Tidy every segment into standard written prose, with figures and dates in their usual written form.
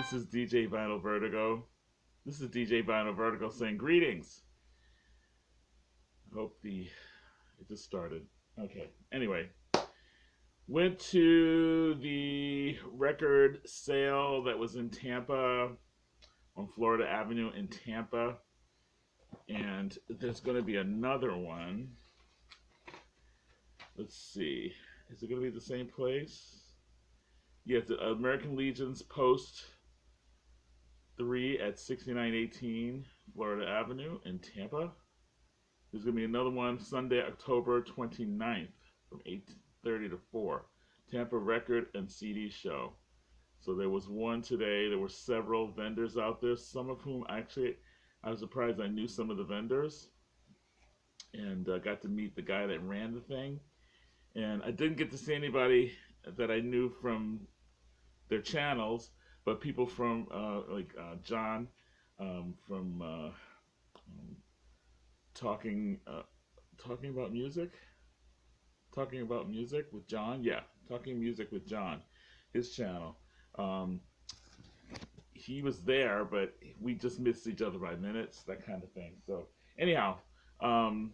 This is DJ Vinyl Vertigo. This is DJ Vinyl Vertigo saying greetings. I hope it just started. Okay. Anyway, went to the record sale that was in Tampa on Florida Avenue in Tampa, and there's going to be another one. Let's see. Is it going to be the same place? Yeah, the American Legion's Post 3 at 6918 Florida Avenue in Tampa. There's going to be another one Sunday, October 29th from 8:30 to 4. Tampa Record and CD Show. So there was one today. There were several vendors out there, some of whom actually I was surprised I knew some of the vendors and got to meet the guy that ran the thing. And I didn't get to see anybody that I knew from their channels, but people from John from talking talking about music, talking about music with John. Yeah, talking music with John, his channel. Um, he was there, but we just missed each other by minutes, that kind of thing. So anyhow, um,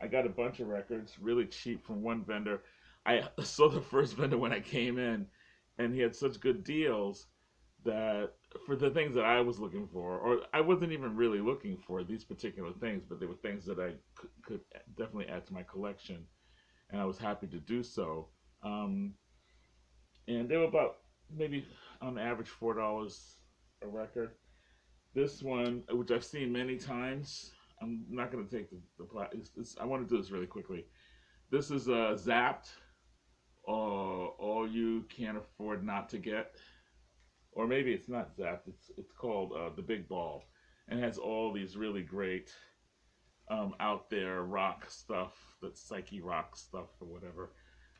I got a bunch of records really cheap from one vendor. I saw the first vendor when I came in, and he had such good deals that for the things that I was looking for, or I wasn't even really looking for these particular things, but they were things that I could definitely add to my collection, and I was happy to do so. Um, and they were about maybe on average $4 a record. This one, which I've seen many times, I'm not going to take I want to do this really quickly. This is Zapped, All You Can't Afford Not to Get. Or maybe it's not Zapped. It's called The Big Ball, and has all these really great out there rock stuff, that psyche rock stuff or whatever.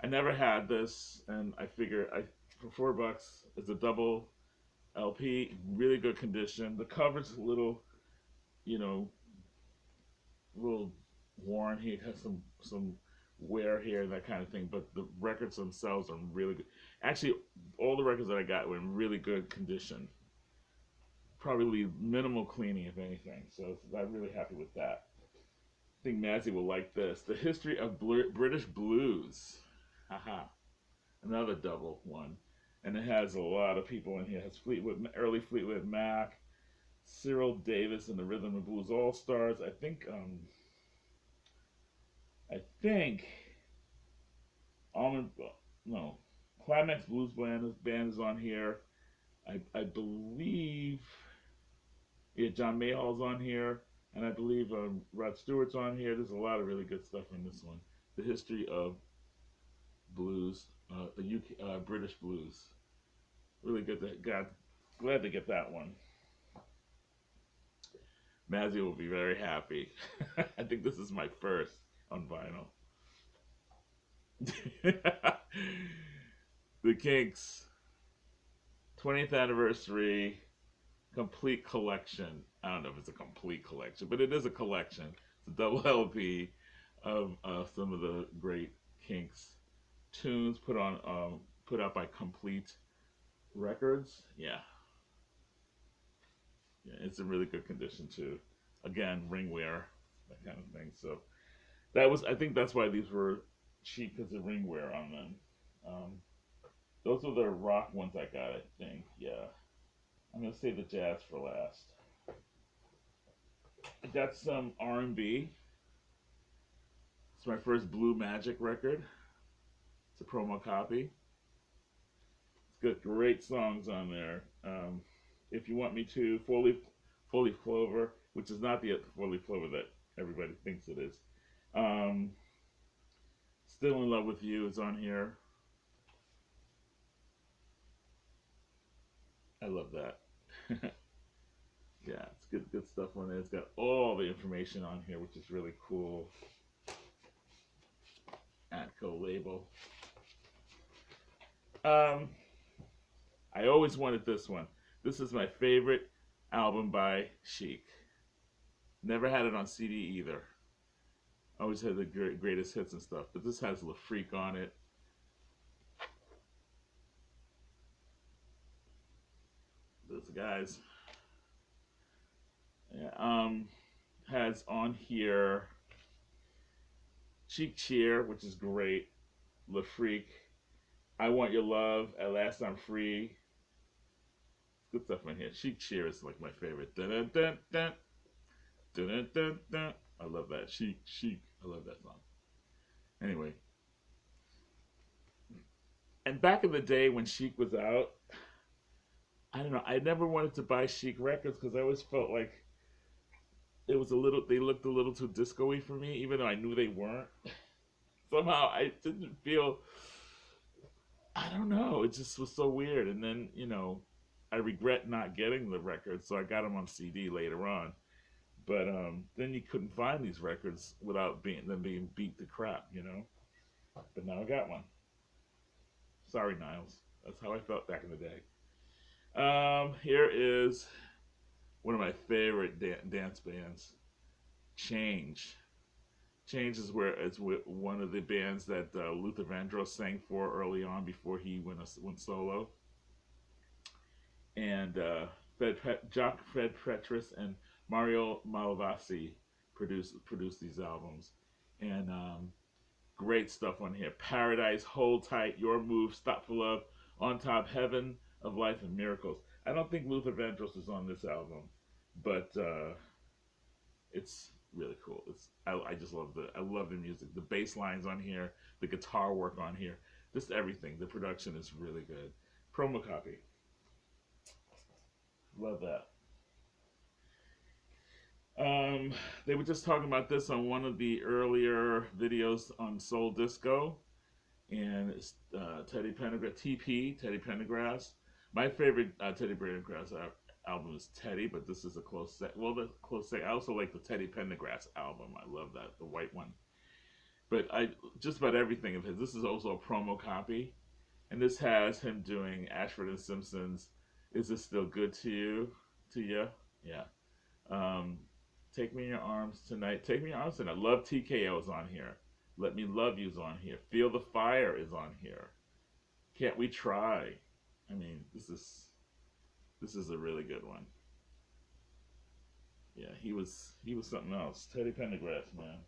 I never had this, and I figure I for $4, it's a double LP, really good condition. The cover's a little, you know, a little worn. He has some wear here and that kind of thing, but the records themselves are really good. Actually, all the records that I got were in really good condition. Probably minimal cleaning, if anything. So I'm really happy with that. I think Mazzy will like this. The History of British Blues. Haha. Another double one. And it has a lot of people in here. It has early Fleetwood Mac, Cyril Davis and the Rhythm and Blues All Stars. I think Almond, no, Climax Blues Band is on here. I believe, yeah, John Mayhall's on here, and I believe Rod Stewart's on here. There's a lot of really good stuff in this one. The History of Blues, the British Blues. Really good. Glad to get that one. Mazzy will be very happy. I think this is my first on vinyl. The Kinks 20th anniversary complete collection. I don't know if it's a complete collection, but it is a collection. It's a double LP of some of the great Kinks tunes put out by Complete Records. Yeah, yeah, it's in really good condition too. Again, ringware, that kind of thing. So I think that's why these were cheap, because of ringware on them. Um, those are the rock ones I got, I think. Yeah, I'm gonna save the jazz for last. I got some R&B. It's my first Blue Magic record. It's a promo copy. It's got great songs on there. If You Want Me To, Four Leaf Clover, which is not the Four Leaf Clover that everybody thinks it is. Um, Still in Love with You is on here. I love that. Yeah, it's good stuff on there. It's got all the information on here, which is really cool. Atco label. Um, I always wanted this one. This is my favorite album by Chic. Never had it on CD either. Always had the greatest hits and stuff, but this has La Freak on it. This those guys. Yeah, has on here Cheek Cheer, which is great. Le Freak, I Want Your Love, At Last I'm Free. Good stuff in here. Cheek Cheer is like my favorite. Dun, dun, dun, dun, dun, dun, dun, dun. I love that. Chic, Chic. I love that song. Anyway, and back in the day when Chic was out, I don't know. I never wanted to buy Chic records because I always felt like it was a little. They looked a little too disco-y for me, even though I knew they weren't. Somehow I didn't feel. I don't know. It just was so weird. And then I regret not getting the records, so I got them on CD later on. But then you couldn't find these records without being beat to crap. But now I got one. Sorry, Niles. That's how I felt back in the day. Here is one of my favorite dance bands, Change. Change is one of the bands that Luther Vandross sang for early on before he went solo, and Jock Fred Petrus and Mario Malavasi produced these albums, and great stuff on here. Paradise, Hold Tight, Your Move, Stop for Love, On Top, Heaven of Life, and Miracles. I don't think Luther Vandross is on this album, but it's really cool. I just love the music. The bass lines on here, the guitar work on here, just everything. The production is really good. Promo copy. Love that. They were just talking about this on one of the earlier videos on Soul Disco, and it's Teddy Pendergrass, Teddy Pendergrass. My favorite Teddy Pendergrass album is Teddy, but this is a close set. Well, the close set. I also like the Teddy Pendergrass album. I love that, the white one. But I just about everything of his. This is also a promo copy, and this has him doing Ashford and Simpson's "Is This Still Good to You?" Yeah. Um, Take Me in Your Arms Tonight. Take Me in Your Arms Tonight. Love TKO's on here. Let Me Love You's on here. Feel the Fire is on here. Can't We Try? I mean, this is a really good one. Yeah, he was something else. Teddy Pendergrass, man.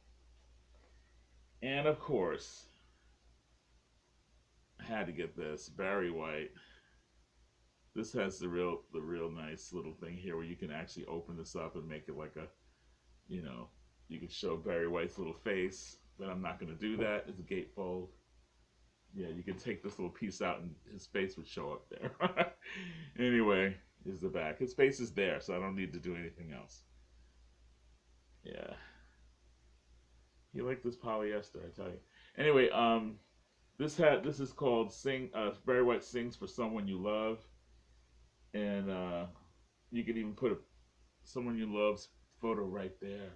And of course, I had to get this. Barry White. This has the real nice little thing here where you can actually open this up and make it like you can show Barry White's little face, but I'm not going to do that. It's a gatefold. Yeah, you can take this little piece out and his face would show up there. Anyway, here's the back. His face is there, so I don't need to do anything else. Yeah. He liked this polyester, I tell you. Anyway, this is called Barry White Sings for Someone You Love. And you can even put someone you love's photo right there.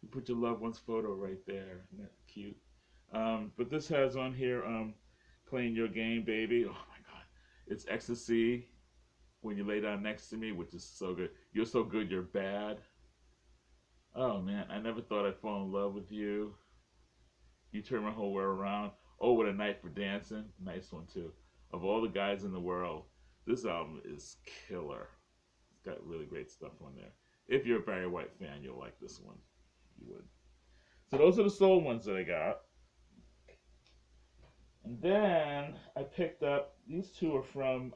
You put your loved one's photo right there. Isn't that cute? But this has on here, Playing Your Game, Baby. Oh my God. It's Ecstasy, When You Lay Down Next to Me, which is so good. You're So Good, You're Bad. Oh man, I never thought I'd fall in love with you. You turn my whole world around. Oh, What a Night for Dancing. Nice one too. Of all the guys in the world, this album is killer. It's got really great stuff on there. If you're a Barry White fan, you'll like this one. You would. So those are the soul ones that I got. And then I picked up, these two are from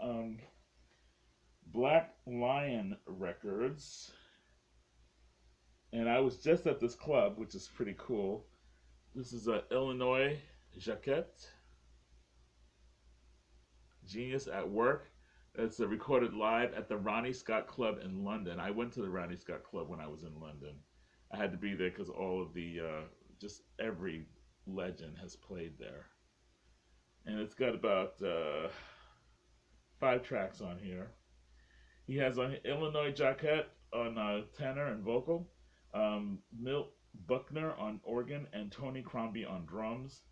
Black Lion Records. And I was just at this club, which is pretty cool. This is a Illinois Jaquette. Genius at Work. It's recorded live at the Ronnie Scott Club in London. I went to the Ronnie Scott Club when I was in London. I had to be there because all of the, just every legend has played there. And it's got about 5 tracks on here. He has on Illinois Jaquette on tenor and vocal, Milt Buckner on organ, and Tony Crombie on drums.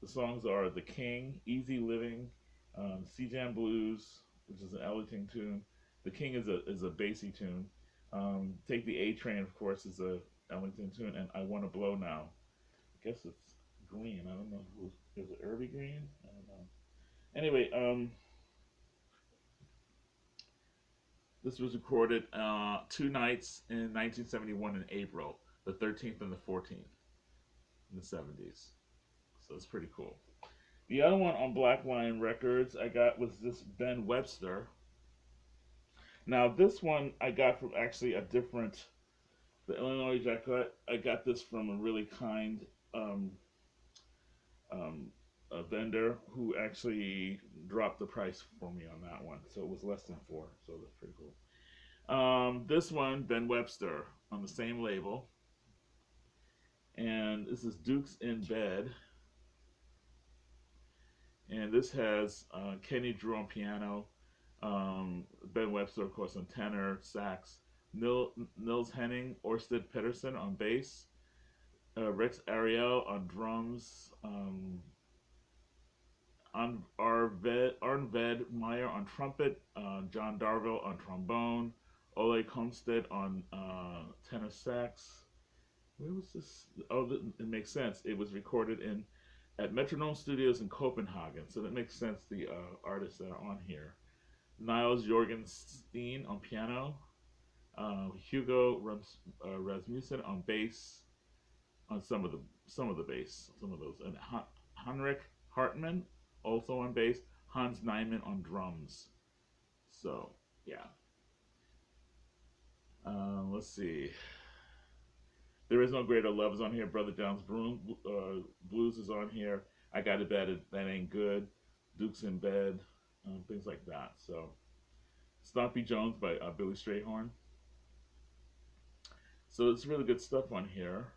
The songs are The King, Easy Living, Sea Jam Blues, which is an Ellington tune. The King is a bassy tune. Take the A Train, of course, is a Ellington tune, and I Want to Blow Now. I guess it's Green. I don't know who is it. Irby Green? I don't know. Anyway, This was recorded 2 nights in 1971 in April, the 13th and the 14th in the 70s. So it's pretty cool. The other one on Black Lion Records I got was this Ben Webster. Now this one I got from actually a different, the Illinois Jacket. I got this from a really kind um, um, a vendor who actually dropped the price for me on that one, so it was less than four. So that's pretty cool. This one, Ben Webster, on the same label, and this is Dukes in Bed, and this has Kenny Drew on piano, Ben Webster, of course, on tenor, sax, Nils Henning, Orsted Pedersen on bass, Rex Ariel on drums, Arnved Meyer on trumpet, John Darville on trombone, Ole Komsted on tenor sax. Where was this? Oh, it makes sense. It was recorded in at Metronome Studios in Copenhagen, so that makes sense. The artists that are on here: Niles Jorgenstein on piano, Hugo Rasmussen on bass, on some of the bass, some of those, and Heinrich Hartmann also on bass, Hans Nyman on drums. So yeah, let's see. There is no greater love is on here. Brother John's Blues is on here. I got to bed that ain't good. Dukes in Bed, things like that. So Stompy Jones by Billy Strayhorn. So it's really good stuff on here.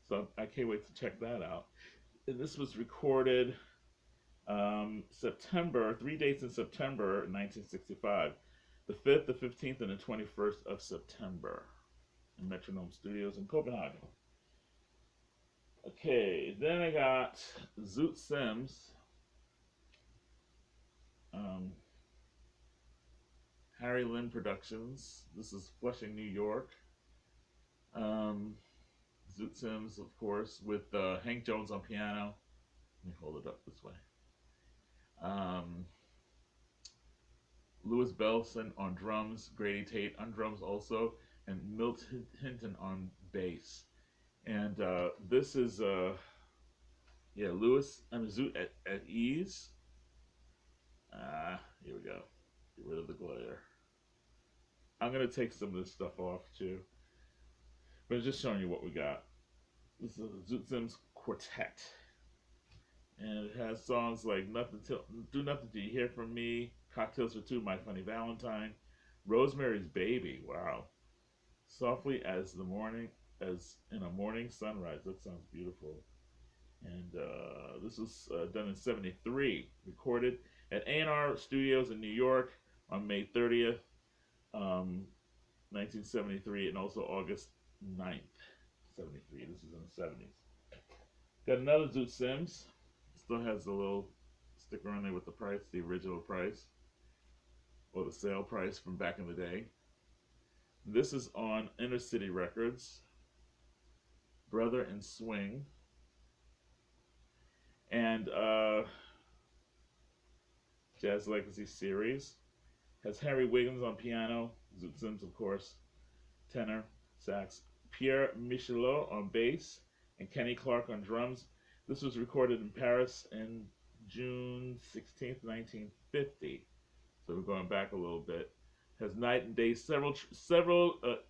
So I can't wait to check that out. And this was recorded September, 3 dates in September 1965. The 5th, the 15th, and the 21st of September in Metronome Studios in Copenhagen. Okay, then I got Zoot Sims, um, Harry Lynn Productions. This is Flushing, New York. Um, Zoot Sims, of course, with Hank Jones on piano. Let me hold it up this way. Um, Louis Belson on drums, Grady Tate on drums also, and Milt Hinton on bass. And this is Louis. Zoot at ease. Here we go. Get rid of the glare. I'm gonna take some of this stuff off too, but just showing you what we got. This is a Zoot Sims quartet, and it has songs like "Nothing Till Do Nothing Till You Hear From Me," "Cocktails for Two," "My Funny Valentine," "Rosemary's Baby." Wow, "Softly as the Morning," as in a morning sunrise. That sounds beautiful. And this was done in '73, recorded at A&R Studios in New York on May 30th, 1973, and also August 9th, 73. This is in the 70s. Got another Zoot Sims. Still has the little sticker on there with the price, the original price, or the sale price from back in the day. This is on Inner City Records, Brother and Swing. And Jazz Legacy Series. Has Harry Wiggins on piano, Zoot Sims, of course, tenor, sax, Pierre Michelot on bass, and Kenny Clark on drums. This was recorded in Paris in June 16th, 1950. So we're going back a little bit. Has Night and Day,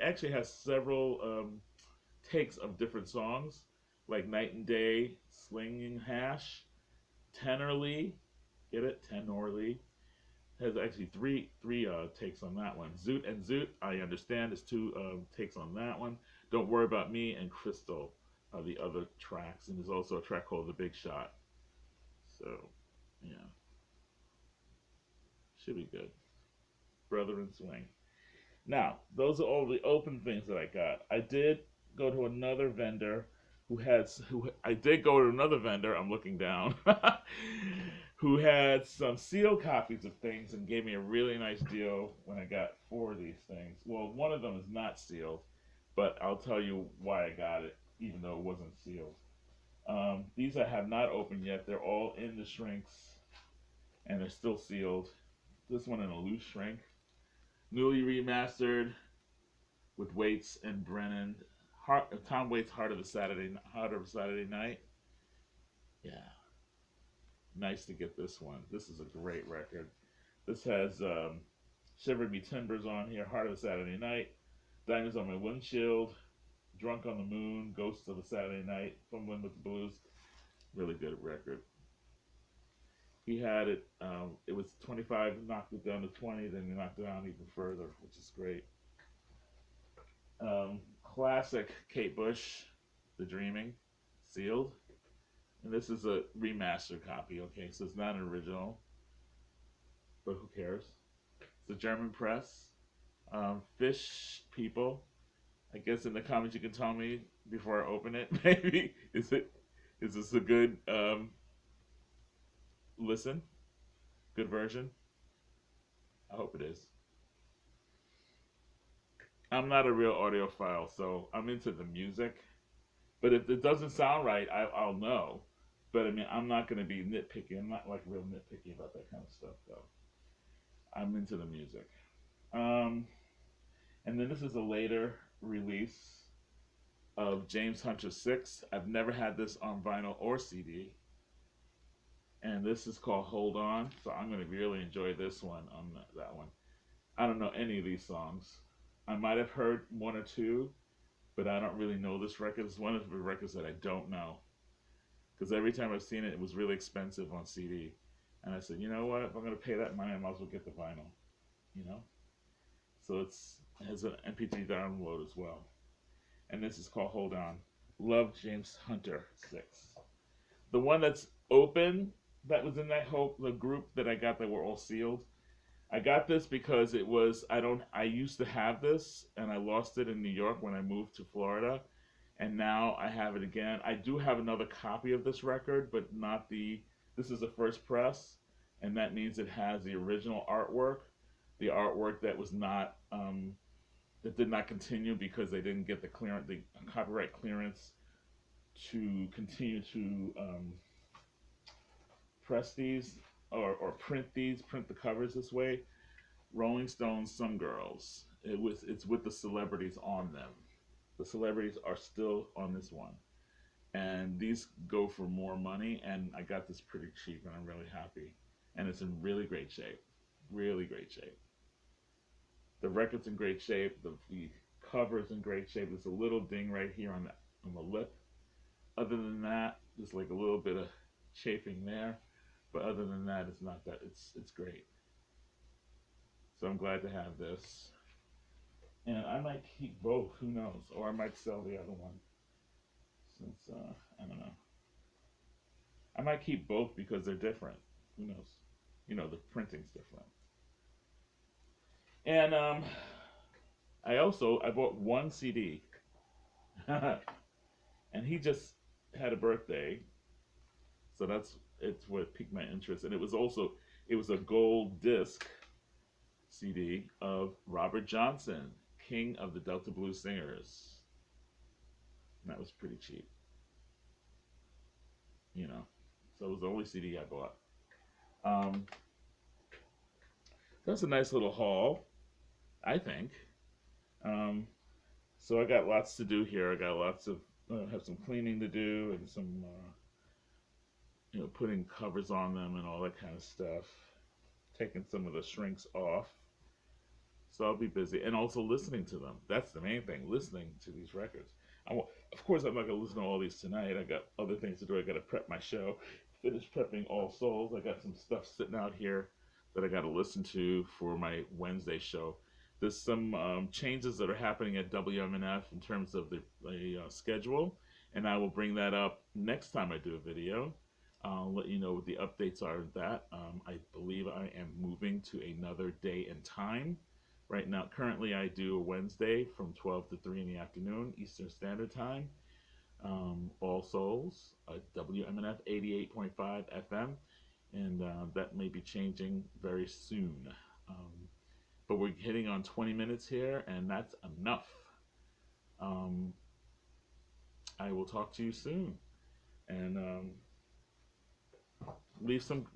actually has several takes of different songs, like Night and Day, Slinging Hash, Tenorly, get it? Tenorly. Has actually three takes on that one. Zoot and Zoot, I understand, is two takes on that one. Don't Worry About Me and Crystal are the other tracks. And there's also a track called The Big Shot. So, yeah. Should be good. Brother and Swing. Now, those are all the open things that I got. I did go to another vendor I'm looking down, who had some sealed copies of things and gave me a really nice deal when I got four of these things. Well, one of them is not sealed, but I'll tell you why I got it, even though it wasn't sealed. These I have not opened yet. They're all in the shrinks, and they're still sealed. This one in a loose shrink. newly remastered with Waits and Brennan. Tom Waits' Heart of a Saturday Night. Yeah, nice to get this one. This is a great record. This has Shiver Me Timbers on here, Heart of a Saturday Night, Diamonds on My Windshield, Drunk on the Moon, Ghosts of a Saturday Night, Fumbling with the Blues. Really good record. He had it. It was 25, knocked it down to 20, then he knocked it down even further, which is great. Classic Kate Bush, The Dreaming, sealed, and this is a remastered copy. Okay, so it's not an original, but who cares? It's a German press. Fish people. I guess in the comments you can tell me before I open it. Maybe is this a good listen? Good version? I hope it is. I'm not a real audiophile, so I'm into the music. But if it doesn't sound right, I'll know. But I mean, I'm not going to be nitpicky. I'm not like real nitpicky about that kind of stuff, though. I'm into the music. Um, and then this is a later release of James Hunter 6. I've never had this on vinyl or CD. And this is called Hold On. So I'm going to really enjoy this one on that one. I don't know any of these songs. I might have heard one or two, but I don't really know this record. It's one of the records that I don't know. Because every time I've seen it, it was really expensive on CD. And I said, you know what? If I'm going to pay that money, I might as well get the vinyl. You know? So it has an MP3 download as well. And this is called Hold On. Love James Hunter 6. The one that's open, that was in that the group that I got that were all sealed. I got this because I used to have this and I lost it in New York when I moved to Florida, and now I have it again. I do have another copy of this record, but not this is the first press, and that means it has the original artwork, the artwork that was not that did not continue because they didn't get the copyright clearance to continue to press these or print the covers this way. Rolling Stones, Some Girls. It's with the celebrities on them. The celebrities are still on this one, and these go for more money. And I got this pretty cheap, and I'm really happy. And it's in really great shape, really great shape. The record's in great shape. The cover's in great shape. There's a little ding right here on the lip. Other than that, there's like a little bit of chafing there, but other than that, it's not that. It's great. So I'm glad to have this. And I might keep both, who knows? Or I might sell the other one. Since, I don't know. I might keep both because they're different. Who knows? The printing's different. And I bought one CD. And he just had a birthday. So it's what piqued my interest. And it was a gold disc CD of Robert Johnson, King of the Delta Blues Singers. And that was pretty cheap. So it was the only CD I bought. That's a nice little haul, I think. Um, so I got lots to do here. I got lots of have some cleaning to do and some putting covers on them and all that kind of stuff. Taking some of the shrinks off. So I'll be busy and also listening to them. That's the main thing, listening to these records. Of course, I'm not going to listen to all these tonight. I got other things to do. I got to prep my show, finish prepping All Souls. I got some stuff sitting out here that I got to listen to for my Wednesday show. There's some changes that are happening at WMNF in terms of the schedule, and I will bring that up next time I do a video. I'll let you know what the updates are of that. I believe I am moving to another day and time. Right now, currently I do a Wednesday from 12 to 3 in the afternoon, Eastern Standard Time. All Souls, WMNF 88.5 FM, and that may be changing very soon. But we're hitting on 20 minutes here, and that's enough. I will talk to you soon. And leave some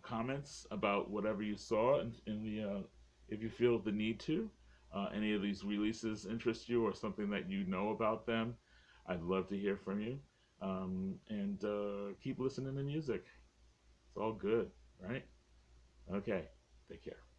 comments about whatever you saw in the if you feel the need to. Any of these releases interest you or something that you know about them, I'd love to hear from you. And keep listening to music. It's all good, right? Okay, take care.